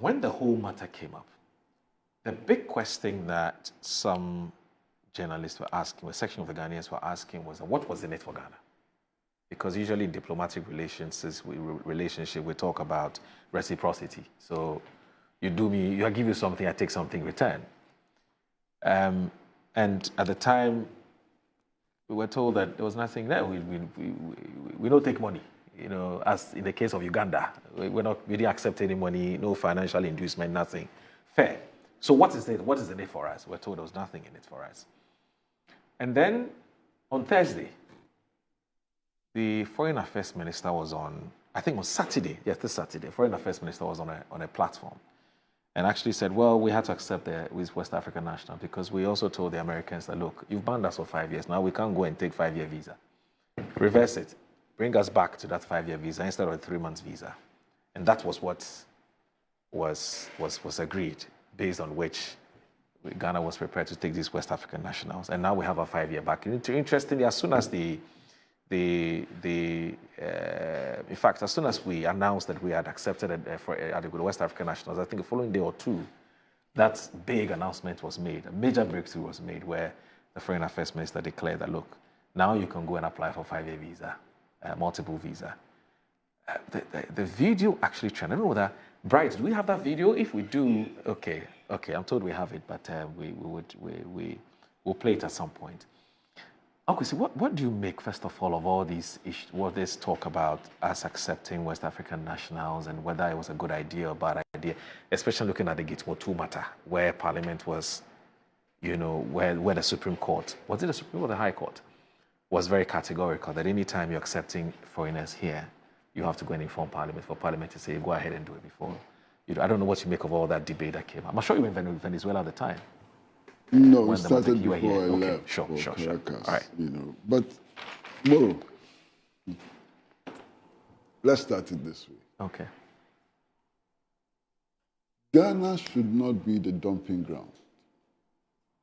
when the whole matter came up, the big question that some journalists were asking, a section of the Ghanaians were asking, was what was in it for Ghana? Because usually in diplomatic relationship, we talk about reciprocity. So you do me, I give you something, I take something in return. And at the time, we were told that there was nothing there. We don't take money. You know, as in the case of Uganda, we didn't accept any money, no financial inducement, nothing. Fair. So what is it? What is in it for us? We're told there was nothing in it for us. And then on Thursday, the Foreign Affairs Minister was on, I think on Saturday, yes, this Saturday, Foreign Affairs Minister was on a platform and actually said, well, we had to accept the West African national because we also told the Americans that, look, you've banned us for 5 years. Now we can't go and take 5-year visa. Reverse it. Bring us back to that 5-year visa instead of a 3-month visa. And that was what was agreed, based on which Ghana was prepared to take these West African nationals. And now we have a 5-year back. Interestingly, as soon as in fact, as soon as we announced that we had accepted the West African nationals, I think the following day or two, that big announcement was made. A major breakthrough was made where the Foreign Affairs Minister declared that, look, now you can go and apply for 5-year visa, multiple visa. The video actually trended. I don't know whether, Bright, do we have that video? If we do, okay, I'm told we have it, but we'll play it at some point. Okay, so what do you make, first of all these issues, what this talk about us accepting West African nationals and whether it was a good idea or bad idea, especially looking at the Gitmo 2 matter, where Parliament was, you know, where the Supreme Court, was it the Supreme Court or the High Court, was very categorical that any time you're accepting foreigners here, you have to go and inform Parliament for Parliament to say, go ahead and do it before. You know, I don't know what you make of all that debate that came up. I'm sure you were in Venezuela at the time. No, it started before I left Sure. Caracas, All right. you know. But, Mo, let's start it this way. Okay. Ghana should not be the dumping ground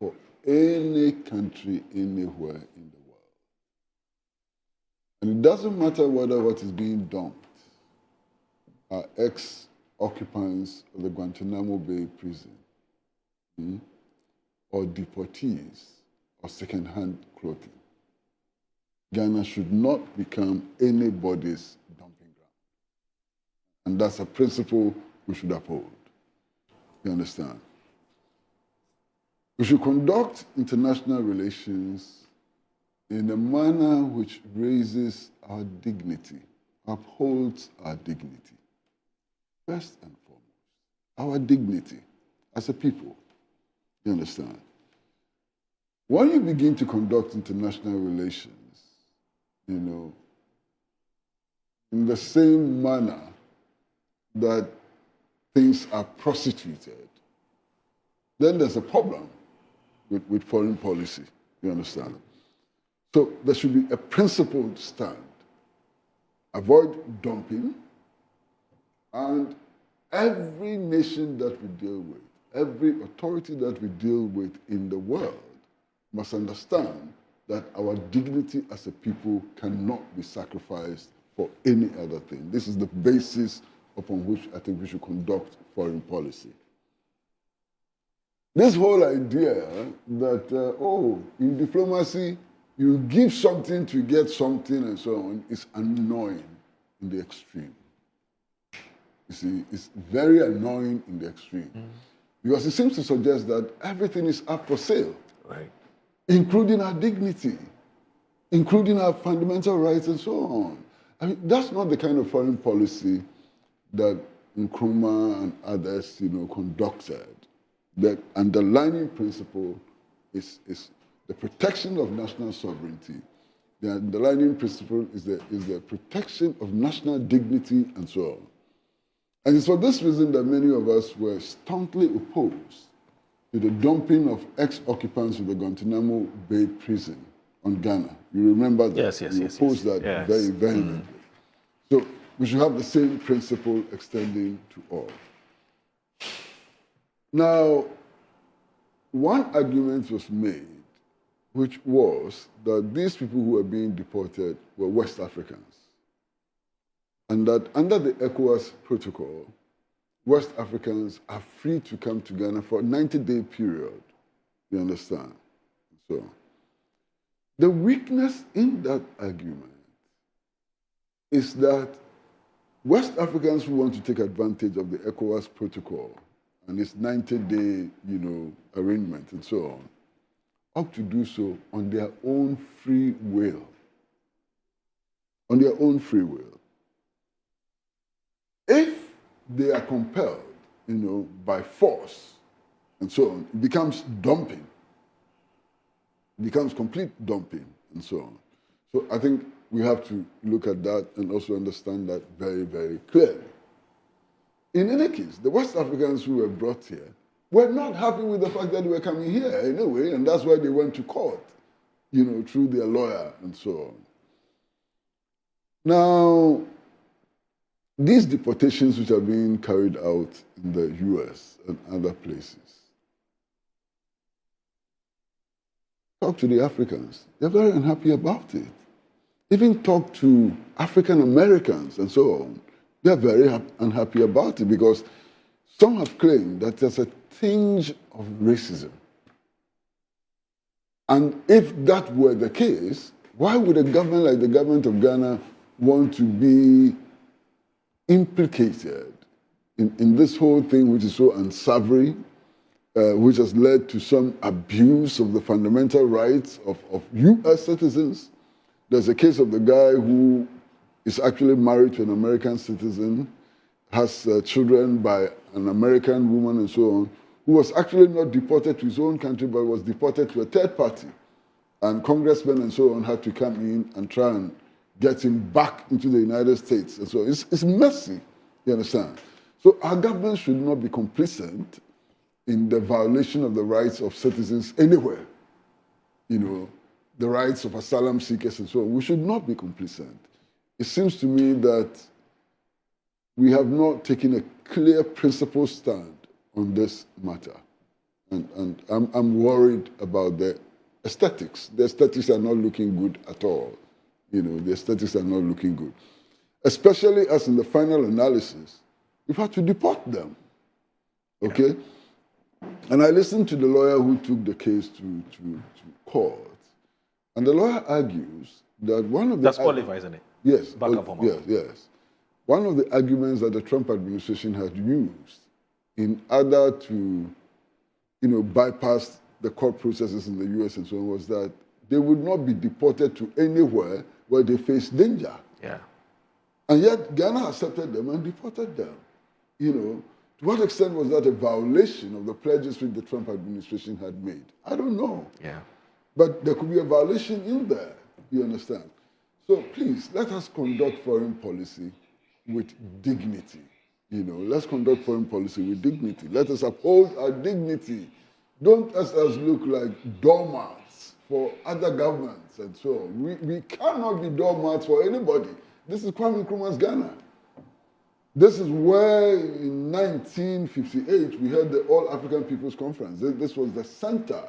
for any country anywhere in the world. And it doesn't matter whether what is being dumped are ex-occupants of the Guantanamo Bay prison, or deportees, or second-hand clothing. Ghana should not become anybody's dumping ground. And that's a principle we should uphold. You understand? We should conduct international relations in a manner which raises our dignity, upholds our dignity. First and foremost, our dignity as a people. You understand? When you begin to conduct international relations, you know, in the same manner that things are prostituted, then there's a problem with foreign policy. You understand? So there should be a principled stand. Avoid dumping, and every nation that we deal with, every authority that we deal with in the world must understand that our dignity as a people cannot be sacrificed for any other thing. This is the basis upon which I think we should conduct foreign policy. This whole idea that, in diplomacy, you give something to get something and so on is annoying in the extreme. You see, it's very annoying in the extreme. Because it seems to suggest that everything is up for sale. Right. Including our dignity, including our fundamental rights and so on. I mean, that's not the kind of foreign policy that Nkrumah and others, you know, conducted. The underlying principle is the protection of national sovereignty. The underlying principle is the protection of national dignity and so on. And it's for this reason that many of us were staunchly opposed to the dumping of ex-occupants of the Guantanamo Bay prison on Ghana. You remember that? Yes. You opposed that very vehemently. So we should have the same principle extending to all. Now, one argument was made, which was that these people who were being deported were West Africans, and that under the ECOWAS protocol, West Africans are free to come to Ghana for a 90-day period. You understand? So, the weakness in that argument is that West Africans who want to take advantage of the ECOWAS protocol and its 90-day, arrangement and so on, ought to do so on their own free will. On their own free will. If they are compelled, by force and so on, it becomes dumping. It becomes complete dumping and so on. So I think we have to look at that and also understand that very, very clearly. In any case, the West Africans who were brought here were not happy with the fact that they were coming here anyway, and that's why they went to court, through their lawyer and so on. Now, these deportations which are being carried out in the US and other places, talk to the Africans. They're very unhappy about it. Even talk to African Americans and so on. They're very unhappy about it because some have claimed that there's a tinge of racism. And if that were the case, why would a government like the government of Ghana want to be implicated in this whole thing which is so unsavory, which has led to some abuse of the fundamental rights of US citizens? There's a case of the guy who is actually married to an American citizen, has children by an American woman and so on, who was actually not deported to his own country, but was deported to a third party. And congressmen and so on had to come in and try and get him back into the United States. And so it's messy, you understand? So our government should not be complicit in the violation of the rights of citizens anywhere. The rights of asylum seekers and so on. We should not be complicit. It seems to me that we have not taken a clear principle stand on this matter. And I'm worried about the aesthetics. The aesthetics are not looking good at all. The aesthetics are not looking good. Especially as in the final analysis, we've had to deport them. Okay? And I listened to the lawyer who took the case to court. And the lawyer argues that one of the... That's Oliver, isn't it? Yes. Yes. One of the arguments that the Trump administration had used in order to, bypass the court processes in the US and so on was that they would not be deported to anywhere where they face danger. Yeah. And yet Ghana accepted them and deported them. To what extent was that a violation of the pledges which the Trump administration had made? I don't know. Yeah. But there could be a violation in there, you understand? So please, let us conduct foreign policy with dignity. Let's conduct foreign policy with dignity. Let us uphold our dignity. Don't let us look like doormats for other governments and so on. We cannot be doormats for anybody. This is Kwame Nkrumah's Ghana. This is where in 1958 we had the All African People's Conference. This was the center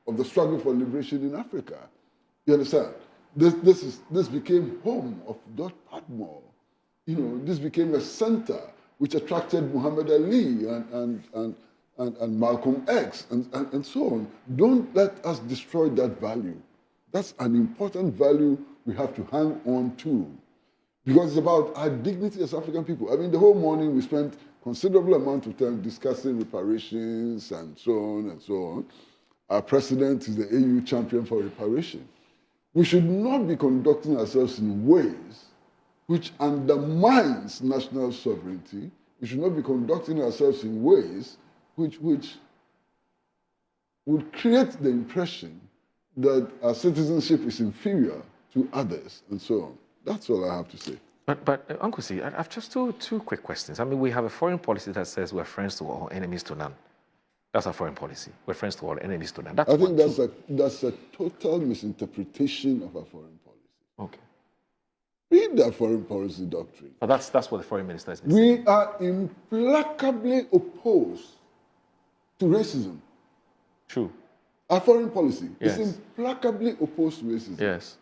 of the struggle for liberation in Africa. You understand? This became home of Dot Padmore. This became a center which attracted Muhammad Ali and Malcolm X and so on. Don't let us destroy that value. That's an important value we have to hang on to. Because it's about our dignity as African people. I mean, the whole morning we spent considerable amount of time discussing reparations and so on and so on. Our president is the AU champion for reparation. We should not be conducting ourselves in ways which undermines national sovereignty. We should not be conducting ourselves in ways which would create the impression that our citizenship is inferior to others and so on. That's all I have to say. But Uncle C, I've just two quick questions. I mean, we have a foreign policy that says we're friends to all, enemies to none. That's our foreign policy. We're friends to all, enemies to none. I think that's a total misinterpretation of our foreign policy. Okay. Read that foreign policy doctrine. But that's what the foreign minister is saying. We are implacably opposed to racism. True. Our foreign policy Yes. is implacably opposed to racism. Yes.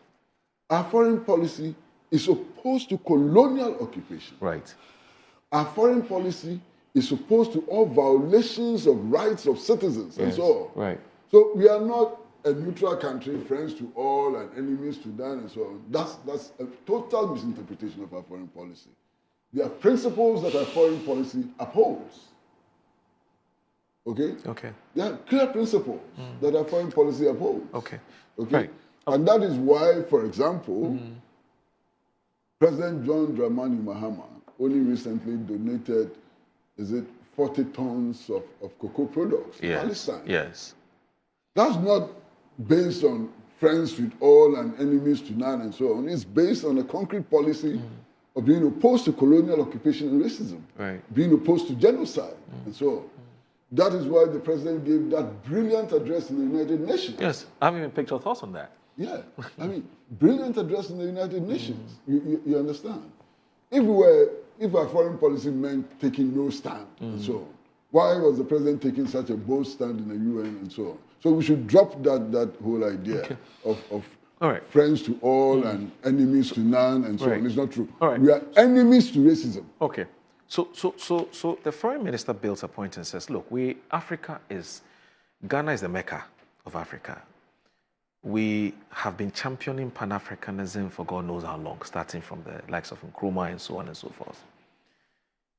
Our foreign policy is opposed to colonial occupation. Right. Our foreign policy is opposed to all violations of rights of citizens and so on. Right. So we are not a neutral country, friends to all and enemies to none and so on. That's a total misinterpretation of our foreign policy. There are principles that our foreign policy upholds. Okay? Okay. There are clear principles that our foreign policy upholds. Okay. Okay? Right. And that is why, for example, President John Dramani Mahama only recently donated, 40 tons of cocoa products to Palestine. Yes. That's not based on friends with all and enemies to none and so on. It's based on a concrete policy of being opposed to colonial occupation and racism, being opposed to genocide and so on. That is why the president gave that brilliant address in the United Nations. Yes, I haven't even picked your thoughts on that. Yeah, I mean, brilliant address in the United Nations. You understand? If our foreign policy meant taking no stand and so on, why was the president taking such a bold stand in the UN and so on? So we should drop that whole idea of friends to all and enemies to none and so on. It's not true. We are enemies to racism. Okay. So the foreign minister builds a point and says, look, Ghana is the Mecca of Africa. We have been championing Pan-Africanism for God knows how long, starting from the likes of Nkrumah and so on and so forth.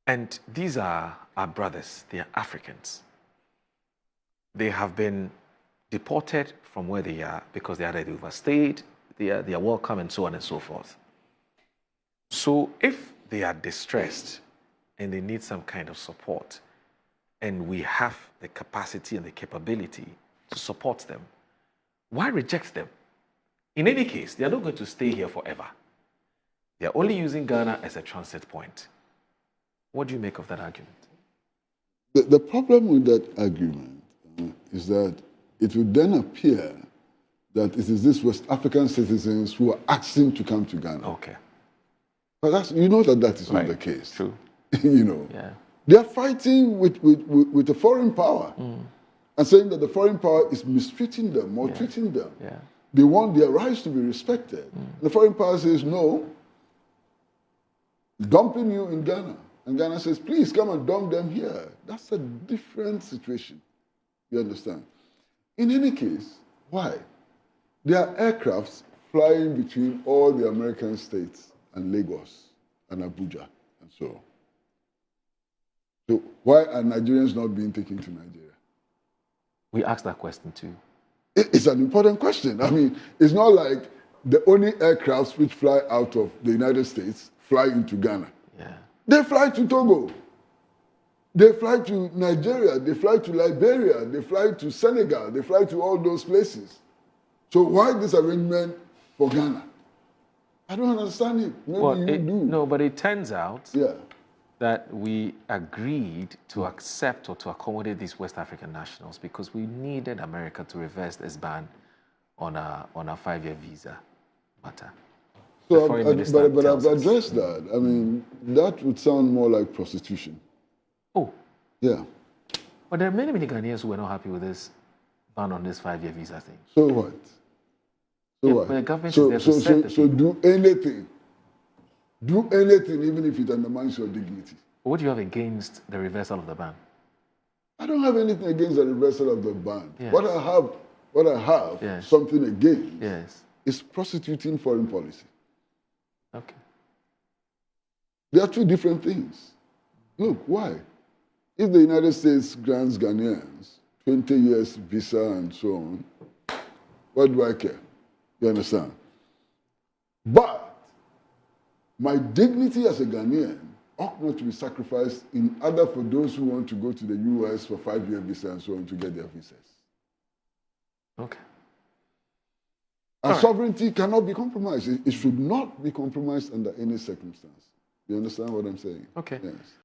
And these are our brothers. They are Africans. They have been deported from where they are because they are overstayed. They are welcome and so on and so forth. So if they are distressed and they need some kind of support, and we have the capacity and the capability to support them, why reject them? In any case, they are not going to stay here forever. They are only using Ghana as a transit point. What do you make of that argument? The problem with that argument is that it would then appear that it is these West African citizens who are asking to come to Ghana. Okay. But you know that is not the case. True. You know. Yeah. They are fighting with a foreign power and saying that the foreign power is mistreating them or treating them. Yeah. They want their rights to be respected. The foreign power says, no, dumping you in Ghana. And Ghana says, please come and dump them here. That's a different situation. You understand? In any case, why? There are aircrafts flying between all the American states and Lagos and Abuja and so on. So why are Nigerians not being taken to Nigeria? We asked that question too. It's an important question. I mean, it's not like the only aircrafts which fly out of the United States fly into Ghana. Yeah. They fly to Togo. They fly to Nigeria. They fly to Liberia. They fly to Senegal. They fly to all those places. So why this arrangement for Ghana? I don't understand it. Maybe you do. No, but it turns out that we agreed to accept or to accommodate these West African nationals because we needed America to reverse this ban on a 5-year visa matter. So, but I've addressed that. I mean, that would sound more like prostitution. Oh. Yeah. But there are many Ghanaians who were not happy with this ban on this 5-year visa thing. So what? So what? But the government is there to set the so do anything. Do anything, even if it undermines your dignity. What do you have against the reversal of the ban? I don't have anything against the reversal of the ban. Yes. What I have something against is prostituting foreign policy. Okay. There are two different things. Look, why? If the United States grants Ghanaians 20 years visa and so on, what do I care? You understand? But my dignity as a Ghanaian ought not to be sacrificed in order for those who want to go to the US for 5-year visa and so on to get their visas. Okay. Our sovereignty cannot be compromised. It should not be compromised under any circumstance. You understand what I'm saying? Okay. Yes.